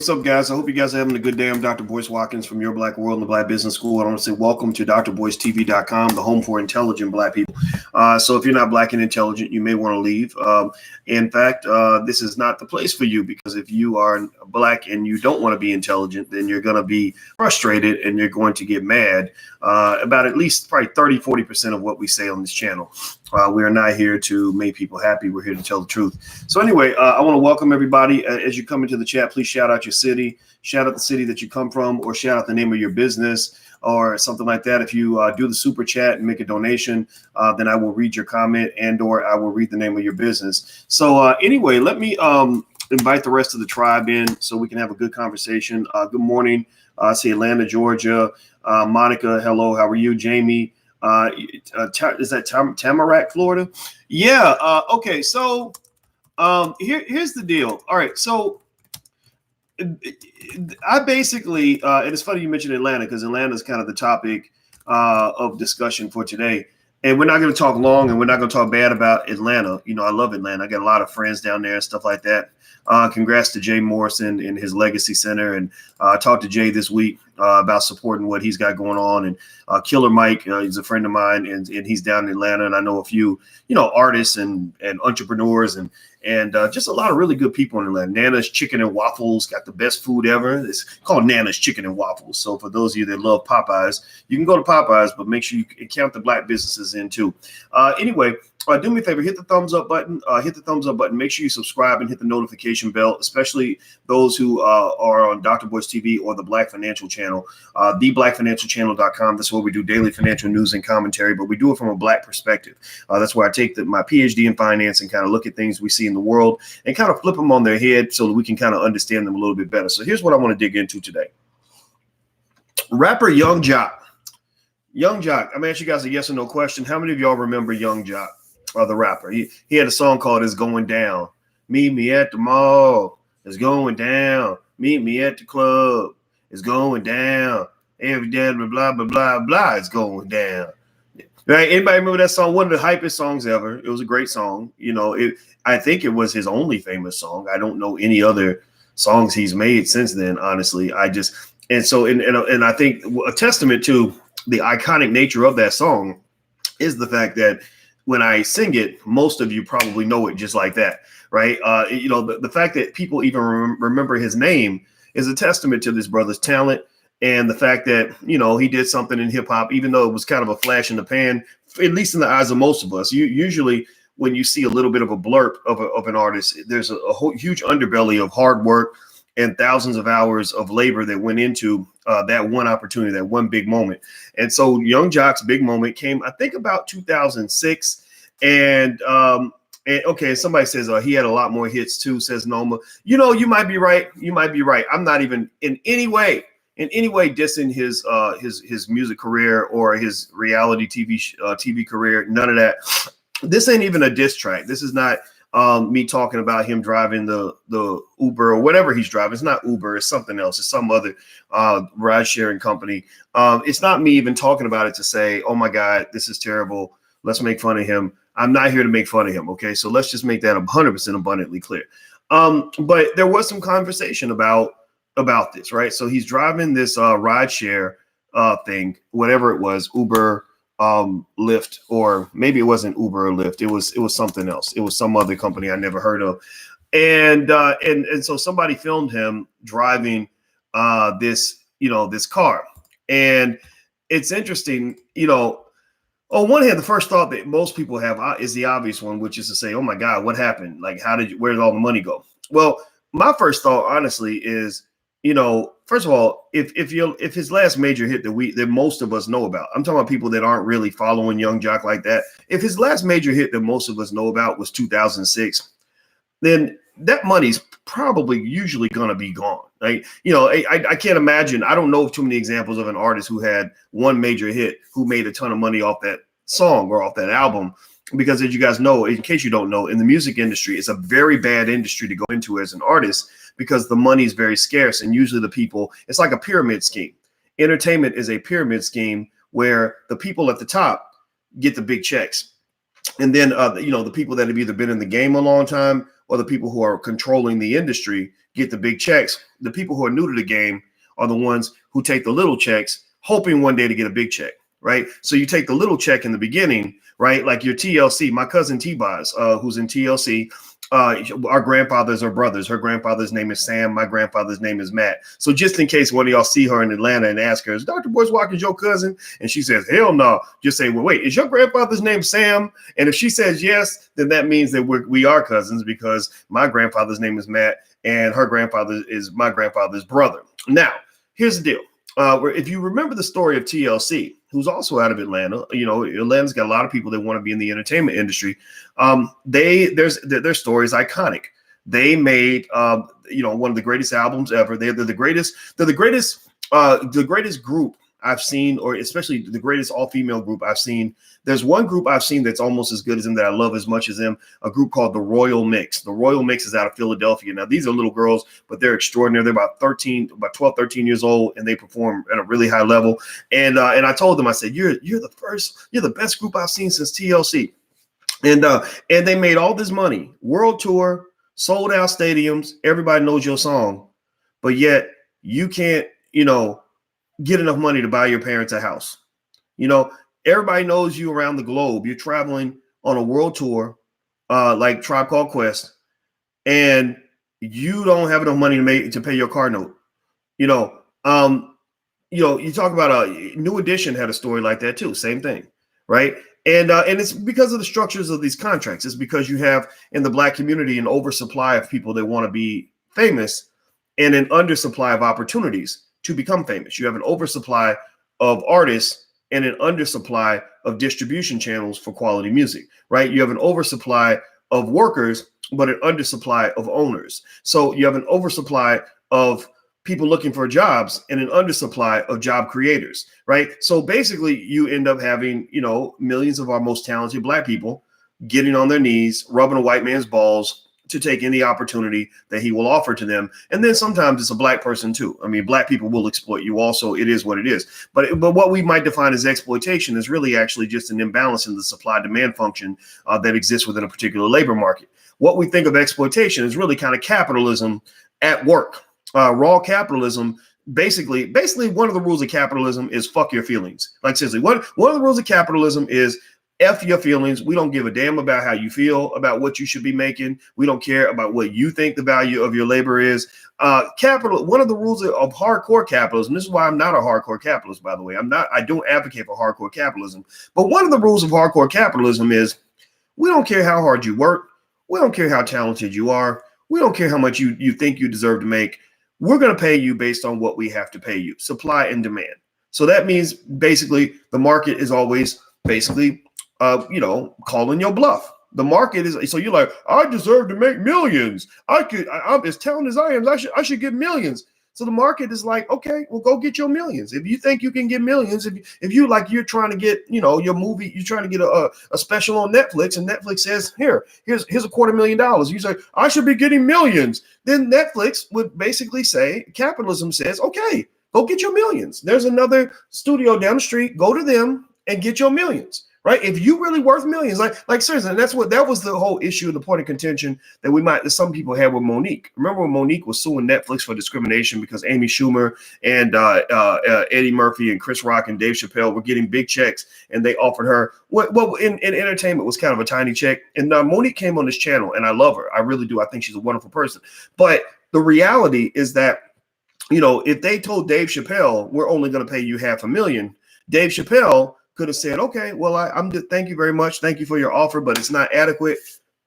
What's up, guys? I hope you guys are having a good day. I'm Dr. Boyce Watkins from Your Black World and the Black Business School. I want to say welcome to drboycetv.com, the home for intelligent Black people. So if you're not Black and intelligent, you may want to leave. In fact, this is not the place for you, because if you are Black and you don't want to be intelligent, then you're going to be frustrated and you're going to get mad about at least probably 30-40% of what we say on this channel. We are not here to make people happy. We're here to tell the truth. So anyway, I want to welcome everybody. As you come into the chat, please shout out your city, shout out the city that you come from, or shout out the name of your business or something like that. If you do the super chat and make a donation, then I will read your comment and or I will read the name of your business. So anyway, let me invite the rest of the tribe in so we can have a good conversation. Good morning. I see Atlanta, Georgia. Monica, hello. How are you? Jamie. Is that Tamarack, Florida? Yeah. Okay. So here's the deal. All right. So I basically, and it's funny you mentioned Atlanta, because Atlanta is kind of the topic of discussion for today. And we're not going to talk long, and we're not going to talk bad about Atlanta. You know, I love Atlanta. I got a lot of friends down there and stuff like that. Congrats to Jay Morrison and his Legacy Center. And I talked to Jay this week about supporting what he's got going on. And Killer Mike, he's a friend of mine, and he's down in Atlanta. And I know a few, artists and entrepreneurs and just a lot of really good people in Atlanta. Nana's Chicken and Waffles got the best food ever. It's called Nana's Chicken and Waffles. So for those of you that love Popeyes, you can go to Popeyes, but make sure you count the Black businesses in too. Anyway, do me a favor, hit the thumbs up button. Make sure you subscribe and hit the notification bell, especially those who are on Dr. Boyce TV or the Black Financial Channel, theblackfinancialchannel.com. That's where we do daily financial news and commentary, but we do it from a Black perspective. That's where I take my PhD in finance and kind of look at things we see in the world and kind of flip them on their head so that we can kind of understand them a little bit better. So here's what I want to dig into today. Rapper Young Joc. Young Joc, I'm asking you guys a yes or no question. How many of y'all remember Young Joc, the rapper? He had a song called It's Going Down. Meet me at the mall. It's going down. Meet me at the club. It's going down. Every day, blah, blah, blah, blah, blah. It's going down. Right? Anybody remember that song? One of the hypest songs ever. It was a great song. I think it was his only famous song. I don't know any other songs he's made since then, honestly. I think a testament to the iconic nature of that song is the fact that when I sing it, most of you probably know it just like that, right? The fact that people even remember his name is a testament to this brother's talent. And the fact that, he did something in hip hop, even though it was kind of a flash in the pan, at least in the eyes of most of us. Usually when you see a little bit of a blurb of an artist, there's a whole huge underbelly of hard work and thousands of hours of labor that went into that one opportunity, that one big moment. And so Young Joc's big moment came, I think, about 2006. And okay, somebody says he had a lot more hits too, says Noma. You might be right. You might be right. I'm not even in any way dissing his music career or his reality TV career. None of that. This ain't even a diss track. This is not me talking about him driving the Uber or whatever he's driving. It's not Uber. It's something else. It's some other ride sharing company. It's not me even talking about it to say, oh my God, this is terrible. Let's make fun of him. I'm not here to make fun of him. Okay. So let's just make that 100% abundantly clear. But there was some conversation about this, right? So he's driving this ride share thing, whatever it was, Uber, Lyft, or maybe it wasn't Uber or Lyft. It was something else. It was some other company I never heard of. And so somebody filmed him driving this car. And it's interesting, on one hand, the first thought that most people have is the obvious one, which is to say, oh my God, what happened? Like, where did all the money go? Well, my first thought, honestly, is, first of all, if his last major hit that most of us know about, I'm talking about people that aren't really following Young Joc like that. If his last major hit that most of us know about was 2006, then that money's probably usually going to be gone. Right? I can't imagine. I don't know of too many examples of an artist who had one major hit who made a ton of money off that song or off that album. Because as you guys know, in case you don't know, in the music industry, it's a very bad industry to go into as an artist because the money is very scarce. And usually it's like a pyramid scheme. Entertainment is a pyramid scheme where the people at the top get the big checks. And then, the people that have either been in the game a long time or the people who are controlling the industry get the big checks. The people who are new to the game are the ones who take the little checks, hoping one day to get a big check, right? So you take the little check in the beginning, right? Like your TLC, my cousin T-Boz, who's in TLC, our grandfathers are brothers. Her grandfather's name is Sam. My grandfather's name is Matt. So just in case one of y'all see her in Atlanta and ask her, is Dr. Boyce Watkins your cousin? And she says, hell no. Just say, well, wait, is your grandfather's name Sam? And if she says yes, then that means that we are cousins, because my grandfather's name is Matt and her grandfather is my grandfather's brother. Now, here's the deal. Where if you remember the story of TLC, who's also out of Atlanta, Atlanta's got a lot of people that want to be in the entertainment industry. Their story is iconic. They made, one of the greatest albums ever. They're the greatest. They're the greatest group I've seen, or especially the greatest all-female group I've seen. There's one group I've seen that's almost as good as them that I love as much as them, a group called the Royal Mix. The Royal Mix is out of Philadelphia. Now, these are little girls, but they're extraordinary. They're about 12, 13 years old, and they perform at a really high level. And I told them, I said, you're the best group I've seen since TLC. And they made all this money, world tour, sold out stadiums. Everybody knows your song, but yet you can't, get enough money to buy your parents a house. Everybody knows you around the globe. You're traveling on a world tour, like Tribe Called Quest, and you don't have enough money to pay your car note. You talk about New Edition had a story like that too. Same thing, right? And it's because of the structures of these contracts. It's because you have in the Black community an oversupply of people that want to be famous and an undersupply of opportunities to become famous. You have an oversupply of artists and an undersupply of distribution channels for quality music, right? You have an oversupply of workers, but an undersupply of owners. So you have an oversupply of people looking for jobs and an undersupply of job creators, right? So basically you end up having, millions of our most talented Black people getting on their knees, rubbing a white man's balls to take any opportunity that he will offer to them. And then sometimes it's a Black person too. I mean, Black people will exploit you also. It is what it is. But what we might define as exploitation is really actually just an imbalance in the supply-demand function that exists within a particular labor market. What we think of exploitation is really kind of capitalism at work. Raw capitalism. Basically, one of the rules of capitalism is fuck your feelings. Like seriously, one of the rules of capitalism is F your feelings. We don't give a damn about how you feel about what you should be making. We don't care about what you think the value of your labor is. One of the rules of hardcore capitalism, this is why I'm not a hardcore capitalist, by the way. I don't advocate for hardcore capitalism. But one of the rules of hardcore capitalism is we don't care how hard you work. We don't care how talented you are. We don't care how much you think you deserve to make. We're going to pay you based on what we have to pay you, supply and demand. So that means basically the market is always basically calling your bluff. The market is, so you're like, I deserve to make millions. I'm as talented as I am. I should get millions. So the market is like, okay, well, go get your millions. If you think you can get millions, if you like, you're trying to get, your movie, you're trying to get a special on Netflix, and Netflix says, here's $250,000. You say, I should be getting millions. Then Netflix would basically say, capitalism says, okay, go get your millions. There's another studio down the street. Go to them and get your millions. Right? If you really worth millions, like seriously, and that was the whole issue, the point of contention that some people had with Monique. Remember when Monique was suing Netflix for discrimination because Amy Schumer and Eddie Murphy and Chris Rock and Dave Chappelle were getting big checks, and they offered her what in entertainment was kind of a tiny check. And Monique came on this channel, and I love her. I really do. I think she's a wonderful person. But the reality is that, if they told Dave Chappelle, we're only going to pay you $500,000, Dave Chappelle could have said, okay, well, thank you very much. Thank you for your offer, but it's not adequate.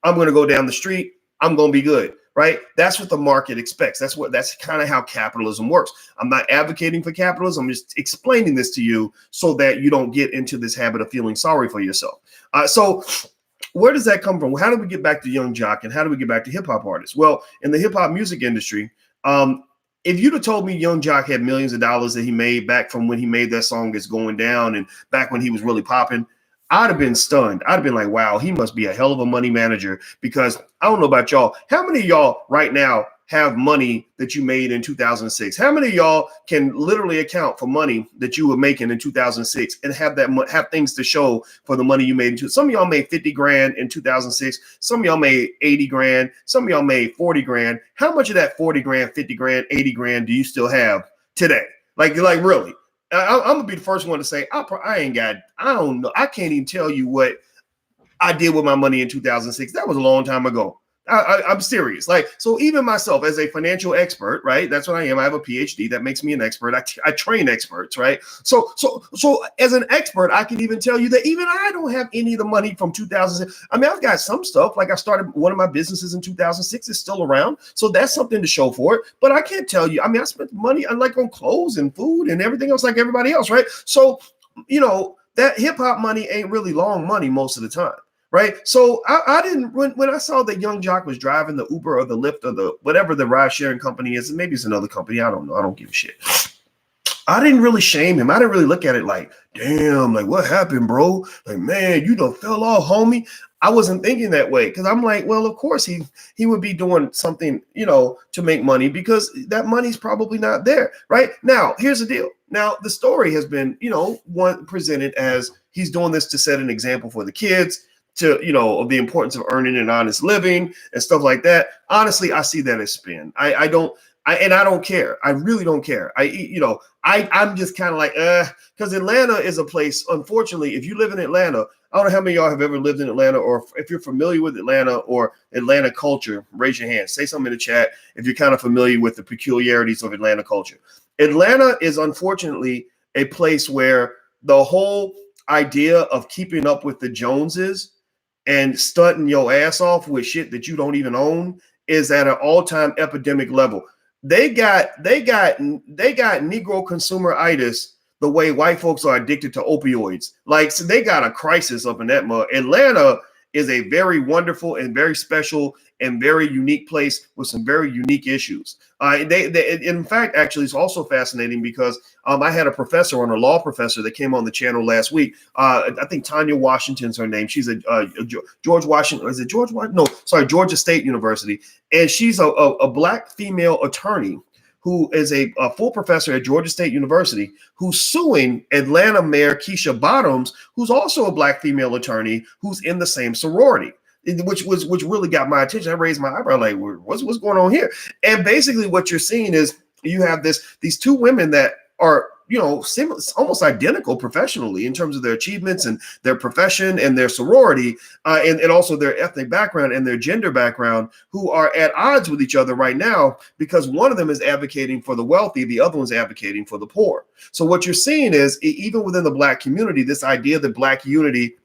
I'm going to go down the street. I'm going to be good. Right. That's what the market expects. That's kind of how capitalism works. I'm not advocating for capitalism. I'm just explaining this to you so that you don't get into this habit of feeling sorry for yourself. So where does that come from? How do we get back to Young Joc, and how do we get back to hip hop artists? Well, in the hip hop music industry, if you'd have told me Young Joc had millions of dollars that he made back from when he made that song It's Going Down and back when he was really popping, I'd have been stunned. I'd have been like, wow, he must be a hell of a money manager, because I don't know about y'all. How many of y'all right now have money that you made in 2006? How many of y'all can literally account for money that you were making in 2006 and have things to show for the money you made? Some of y'all made 50 grand in 2006. Some of y'all made 80 grand. Some of y'all made 40 grand. How much of that 40 grand, 50 grand, 80 grand do you still have today? Like really? I'm gonna be the first one to say I don't know. I can't even tell you what I did with my money in 2006. That was a long time ago. I'm serious. Like, so even myself as a financial expert, right? That's what I am. I have a PhD. That makes me an expert. I train experts, right? So as an expert, I can even tell you that even I don't have any of the money from 2006. I mean, I've got some stuff. Like I started one of my businesses in 2006. It's still around. So that's something to show for it. But I can't tell you. I mean, I spent money on clothes and food and everything else like everybody else, right? So, that hip hop money ain't really long money most of the time. Right. So I didn't, when I saw that Young Joc was driving the Uber or the Lyft or the whatever the ride sharing company is, maybe it's another company. I don't know. I don't give a shit. I didn't really shame him. I didn't really look at it like, damn, like what happened, bro? Like, man, you done fell off, homie. I wasn't thinking that way because I'm like, well, of course he would be doing something, to make money because that money's probably not there. Right now, here's the deal. Now, the story has been, one presented as he's doing this to set an example for the kids, of the importance of earning an honest living and stuff like that. Honestly, I see that as spin. I don't care. I really don't care. I'm just kind of like, because Atlanta is a place, unfortunately, if you live in Atlanta, I don't know how many of y'all have ever lived in Atlanta, or if you're familiar with Atlanta or Atlanta culture, raise your hand, say something in the chat if you're kind of familiar with the peculiarities of Atlanta culture. Atlanta is unfortunately a place where the whole idea of keeping up with the Joneses and stunting your ass off with shit that you don't even own is at an all-time epidemic level. They got Negro consumeritis the way white folks are addicted to opioids. Like, so they got a crisis up in that mud. Atlanta is a very wonderful and very special and very unique place with some very unique issues. In fact, actually, it's also fascinating because I had a professor, a law professor, that came on the channel last week. I think Tanya Washington's her name. She's a George Washington. Is it George Washington? No, sorry, Georgia State University. And she's a black female attorney who is a full professor at Georgia State University, who's suing Atlanta Mayor Keisha Bottoms, who's also a black female attorney who's in the same sorority, which really got my attention. I raised my eyebrow, like, what's going on here? And basically what you're seeing is you have these two women that are, almost identical professionally in terms of their achievements and their profession and their sorority, and also their ethnic background and their gender background, who are at odds with each other right now because one of them is advocating for the wealthy, the other one's advocating for the poor. So what you're seeing is, even within the black community, this idea that black unity,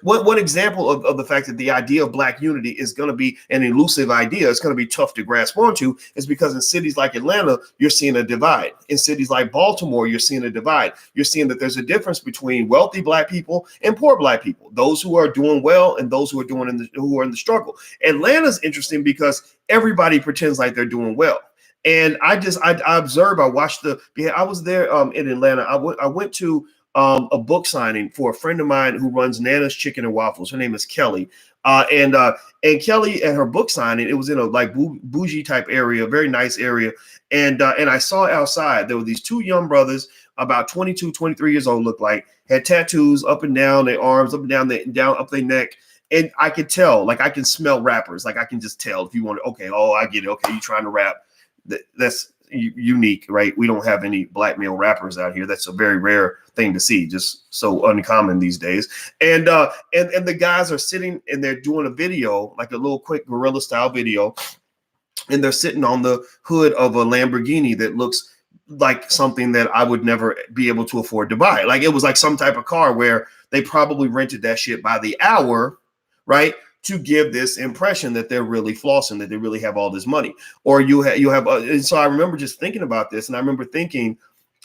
one example of the fact that the idea of black unity is going to be an elusive idea, it's going to be tough to grasp onto, is because in cities like Atlanta, you're seeing a divide. In cities like Baltimore, you're seeing a divide. You're seeing that there's a difference between wealthy black people and poor black people, those who are doing well and those who are in the struggle. Atlanta's interesting because everybody pretends like they're doing well. And I observed, I was there in Atlanta. I went to a book signing for a friend of mine who runs Nana's Chicken and Waffles. Her name is Kelly. And Kelly at her book signing, it was in a bougie type area, very nice area. And I saw outside, there were these two young brothers, about 22, 23 years old, looked like, had tattoos up and down their arms, up and down up their neck. And I could tell, I can smell rappers. I can just tell if you want to, okay, oh, I get it. Okay, you trying to rap. That's unique, right? We don't have any black male rappers out here. That's a very rare thing to see, just so uncommon these days. And the guys are sitting and they're doing a video, like a little quick guerrilla style video, and they're sitting on the hood of a Lamborghini that looks like something that I would never be able to afford to buy. Like, it was like some type of car where they probably rented that shit by the hour, right, to give this impression that they're really flossing, that they really have all this money. Or you have and so I remember just thinking about this, and I remember thinking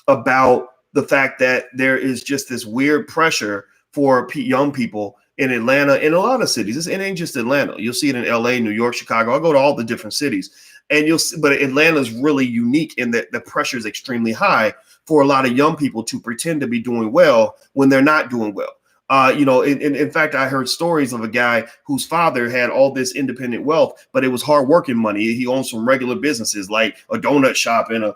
about the fact that there is just this weird pressure for young people in Atlanta, in a lot of cities. It ain't just Atlanta. You'll see it in LA, New York, Chicago. I'll go to all the different cities, and you'll see, but Atlanta is really unique in that the pressure is extremely high for a lot of young people to pretend to be doing well when they're not doing well. In fact, I heard stories of a guy whose father had all this independent wealth, but it was hardworking money. He owned some regular businesses like a donut shop and a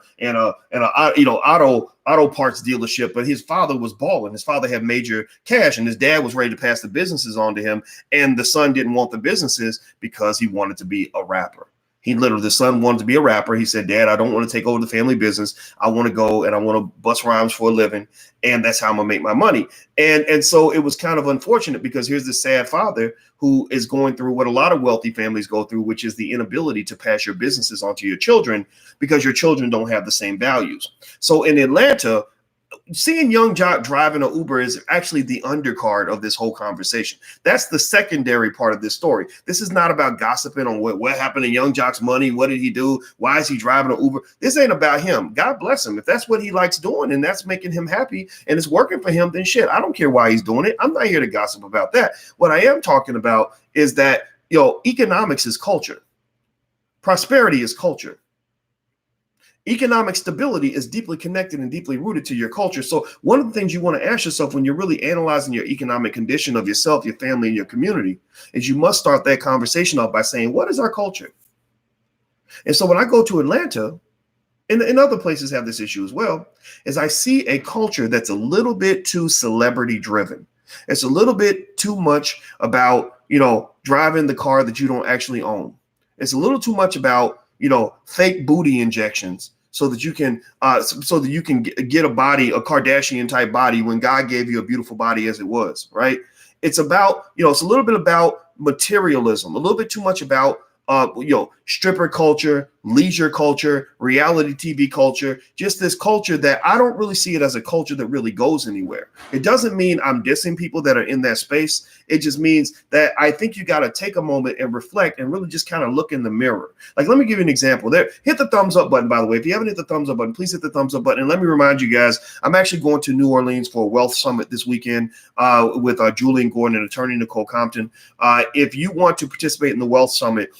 auto parts dealership. But his father was balling. His father had major cash, and his dad was ready to pass the businesses on to him. And the son didn't want the businesses because he wanted to be a rapper. The son wanted to be a rapper. He said, Dad, I don't want to take over the family business. I want to go and I want to bust rhymes for a living. And that's how I'm going to make my money. And so it was kind of unfortunate because here's this sad father who is going through what a lot of wealthy families go through, which is the inability to pass your businesses on to your children because your children don't have the same values. So in Atlanta, seeing Young Joc driving an Uber is actually the undercard of this whole conversation. That's the secondary part of this story. This is not about gossiping on what happened to Young Joc's money. What did he do? Why is he driving an Uber? This ain't about him. God bless him. If that's what he likes doing and that's making him happy and it's working for him, then shit, I don't care why he's doing it. I'm not here to gossip about that. What I am talking about is that, economics is culture. Prosperity is culture. Economic stability is deeply connected and deeply rooted to your culture. So one of the things you want to ask yourself when you're really analyzing your economic condition of yourself, your family, and your community is you must start that conversation off by saying, what is our culture? And so when I go to Atlanta, and other places have this issue as well, is I see a culture that's a little bit too celebrity driven. It's a little bit too much about, driving the car that you don't actually own. It's a little too much about, fake booty injections so that you can get a body, a Kardashian type body when God gave you a beautiful body as it was, right? It's about, it's a little bit about materialism, a little bit too much about stripper culture, leisure culture, reality TV culture, just this culture that I don't really see it as a culture that really goes anywhere. It doesn't mean I'm dissing people that are in that space. It just means that I think you got to take a moment and reflect and really just kind of look in the mirror. Like, let me give you an example there. Hit the thumbs up button, by the way. If you haven't hit the thumbs up button, please hit the thumbs up button. And let me remind you guys, I'm actually going to New Orleans for a wealth summit this weekend with Julian Gordon and attorney Nicole Compton. If you want to participate in the wealth summit,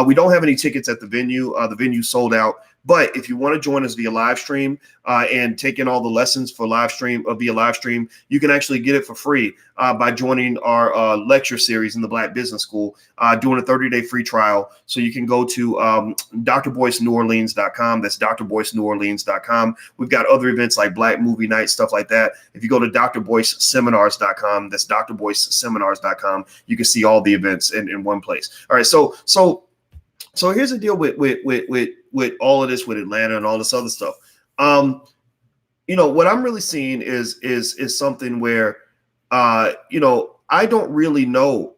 we don't have any tickets at the venue. The venue sold out. But if you want to join us via live stream and take in all the lessons for via live stream, you can actually get it for free by joining our lecture series in the Black Business School, doing a 30-day free trial. So you can go to drboyceneworleans.com. That's drboyceneworleans.com. We've got other events like Black Movie Night, stuff like that. If you go to drboyceseminars.com, that's drboyceseminars.com, you can see all the events in one place. All right, so here's the deal with all of this, with Atlanta and all this other stuff. What I'm really seeing is something where, I don't really know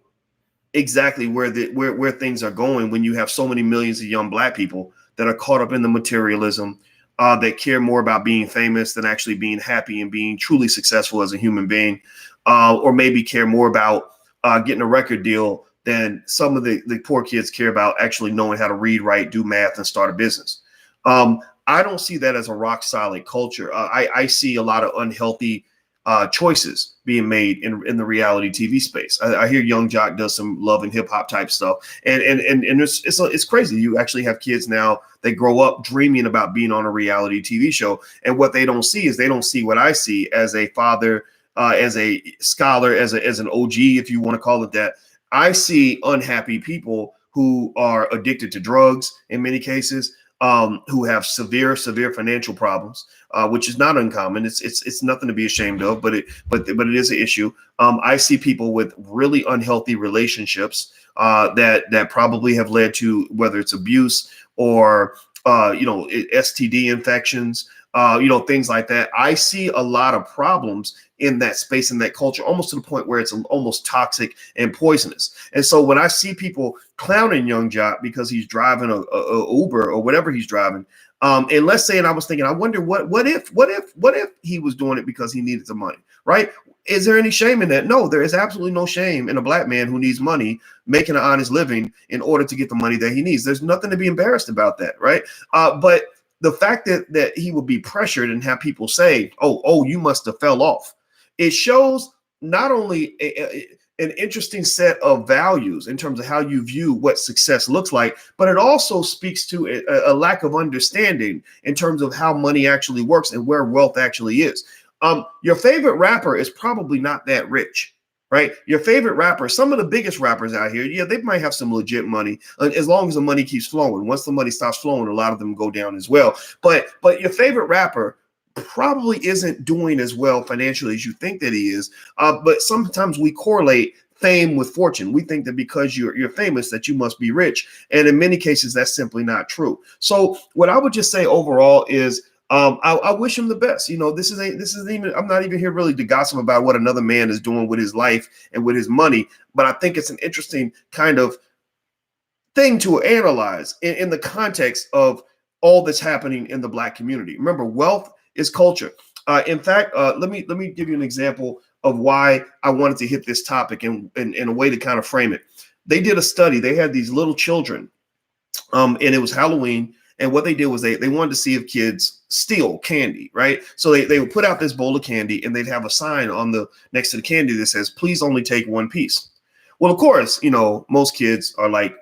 exactly where things are going when you have so many millions of young Black people that are caught up in the materialism, that care more about being famous than actually being happy and being truly successful as a human being, or maybe care more about getting a record deal than some of the poor kids care about actually knowing how to read, write, do math, and start a business. I don't see that as a rock solid culture. I see a lot of unhealthy choices being made in the reality TV space. I hear Young Joc does some love and hip hop type stuff, and it's crazy. You actually have kids now that grow up dreaming about being on a reality TV show, and what they don't see is they don't see what I see as a father, as a scholar, as an OG, if you want to call it that. I see unhappy people who are addicted to drugs in many cases, who have severe financial problems, which is not uncommon. It's nothing to be ashamed of, but it is an issue. I see people with really unhealthy relationships that probably have led to whether it's abuse or STD infections, things like that. I see a lot of problems in that space, in that culture, almost to the point where it's almost toxic and poisonous. And so when I see people clowning Young Joc because he's driving a Uber or whatever he's driving, and let's say, and I was thinking, I wonder what if he was doing it because he needed the money, right? Is there any shame in that? No, there is absolutely no shame in a Black man who needs money, making an honest living in order to get the money that he needs. There's nothing to be embarrassed about that, right? But the fact that he would be pressured and have people say, oh, you must have fell off. It shows not only an interesting set of values in terms of how you view what success looks like, but it also speaks to a lack of understanding in terms of how money actually works and where wealth actually is. Your favorite rapper is probably not that rich. right? Your favorite rapper, some of the biggest rappers out here, yeah, they might have some legit money as long as the money keeps flowing. Once the money stops flowing, a lot of them go down as well. But your favorite rapper probably isn't doing as well financially as you think that he is. But sometimes we correlate fame with fortune. We think that because you're famous that you must be rich, and in many cases that's simply not true. So what I would just say overall is I wish him the best. This is even, I'm not even here really to gossip about what another man is doing with his life and with his money, but I think it's an interesting kind of thing to analyze in the context of all that's happening in the Black community. Remember, wealth is culture. In fact, let me give you an example of why I wanted to hit this topic in a way to kind of frame it. They did a study. They had these little children, and it was Halloween. And what they did was they wanted to see if kids steal candy, right? So they would put out this bowl of candy, and they'd have a sign on the next to the candy that says, "Please only take one piece." Well, of course, most kids are like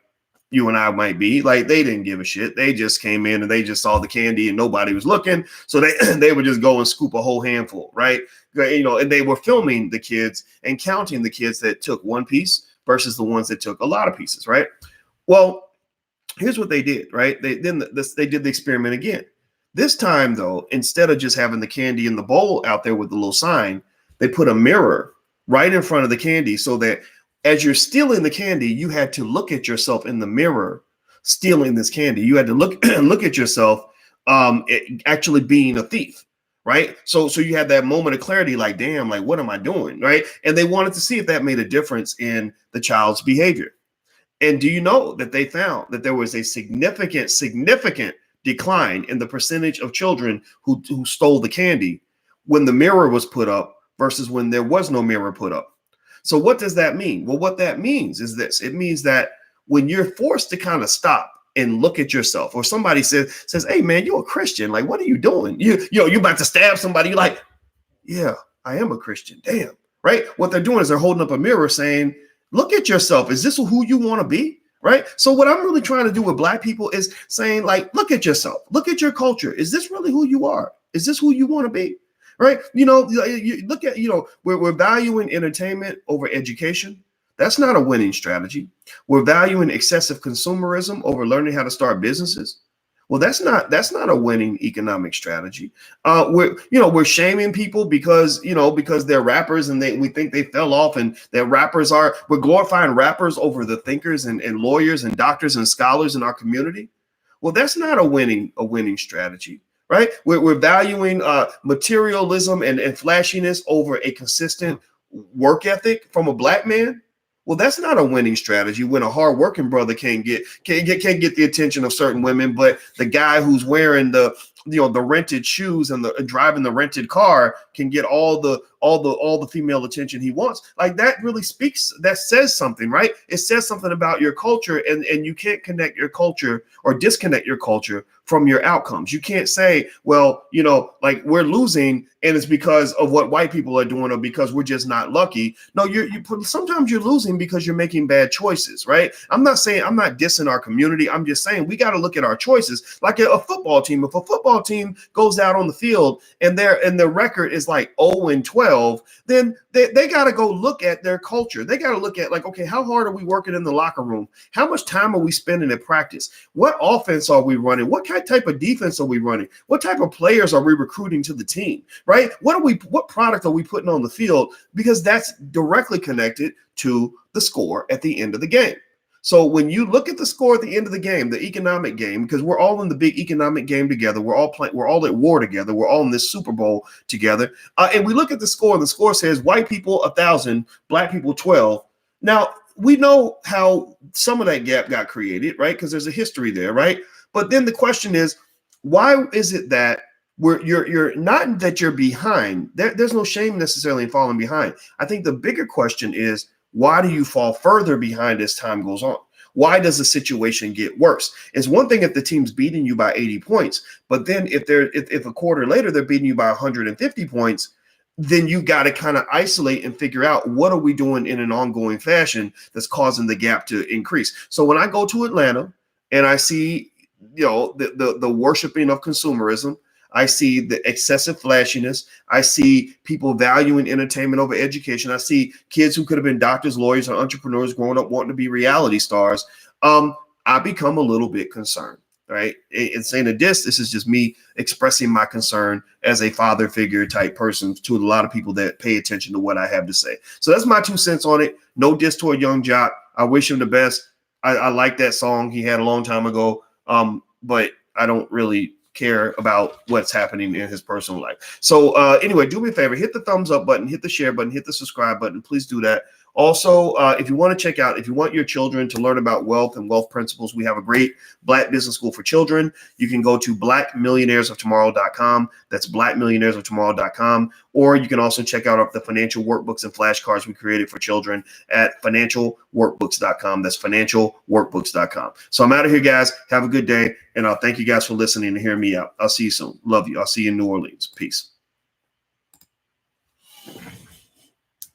you and I might be, like they didn't give a shit. They just came in and they just saw the candy and nobody was looking, so they would just go and scoop a whole handful, right? And they were filming the kids and counting the kids that took one piece versus the ones that took a lot of pieces, right? Well, here's what they did, right? They did the experiment again. This time, though, instead of just having the candy in the bowl out there with the little sign, they put a mirror right in front of the candy so that as you're stealing the candy, you had to look at yourself in the mirror stealing this candy. You had to look at yourself actually being a thief, right? So you had that moment of clarity, like, damn, like, what am I doing, right? And they wanted to see if that made a difference in the child's behavior. And do you know that they found that there was a significant decline in the percentage of children who stole the candy when the mirror was put up versus when there was no mirror put up? So what does that mean? Well, what that means is this. It means that when you're forced to kind of stop and look at yourself, or somebody says, "Hey man, you're a Christian. Like, what are you doing? You about to stab somebody." You're like, "Yeah, I am a Christian." Damn, right? What they're doing is they're holding up a mirror saying, look at yourself. Is this who you want to be? Right. So what I'm really trying to do with Black people is saying, like, look at yourself, look at your culture. Is this really who you are? Is this who you want to be? Right. You look at, we're valuing entertainment over education. That's not a winning strategy. We're valuing excessive consumerism over learning how to start businesses. Well, that's not a winning economic strategy. We're shaming people because they're rappers and we think they fell off, and we're glorifying rappers over the thinkers and lawyers and doctors and scholars in our community. Well, that's not a winning strategy, right? We're valuing materialism and flashiness over a consistent work ethic from a Black man. Well, that's not a winning strategy when a hardworking brother can't get the attention of certain women, but the guy who's wearing the rented shoes and driving the rented car can get all the female attention he wants. Like, that really that says something, right? It says something about your culture, and you can't connect your culture or disconnect your culture from your outcomes. You can't say, well, like, we're losing and it's because of what white people are doing or because we're just not lucky. No, sometimes you're losing because you're making bad choices, right? I'm not dissing our community. I'm just saying we got to look at our choices. Like a football team, if a football team goes out on the field and their record is like 0-12, then they got to go look at their culture. They got to look at, like, okay, how hard are we working in the locker room? How much time are we spending at practice? What offense are we running? What type of defense are we running? What type of players are we recruiting to the team, right? What product are we putting on the field? Because that's directly connected to the score at the end of the game. So when you look at the score at the end of the game, the economic game, because we're all in the big economic game together, we're all at war together, we're all in this Super Bowl together, and we look at the score, and the score says white people 1,000, Black people 12. Now, we know how some of that gap got created, right? Because there's a history there, right? But then the question is, why is it that you're not that you're behind? There's no shame necessarily in falling behind. I think the bigger question is, why do you fall further behind as time goes on? Why does the situation get worse? It's one thing if the team's beating you by 80 points, but then if a quarter later they're beating you by 150 points, then you got to kind of isolate and figure out what are we doing in an ongoing fashion that's causing the gap to increase. So when I go to Atlanta and I see the worshiping of consumerism, I see the excessive flashiness. I see people valuing entertainment over education. I see kids who could have been doctors, lawyers, or entrepreneurs growing up wanting to be reality stars. I become a little bit concerned. Right. And saying this is just me expressing my concern as a father figure type person to a lot of people that pay attention to what I have to say. So that's my 2 cents on it. No diss toward Young Joc. I wish him the best. I like that song he had a long time ago. But I don't really care about what's happening in his personal life. So anyway, do me a favor, hit the thumbs up button, hit the share button, hit the subscribe button. Please do that. Also, if you want to check out, if you want your children to learn about wealth and wealth principles, we have a great Black business school for children. You can go to blackmillionairesoftomorrow.com. That's blackmillionairesoftomorrow.com. Or you can also check out the financial workbooks and flashcards we created for children at financialworkbooks.com. That's financialworkbooks.com. So I'm out of here, guys. Have a good day. And I'll thank you guys for listening and hearing me out. I'll see you soon. Love you. I'll see you in New Orleans. Peace.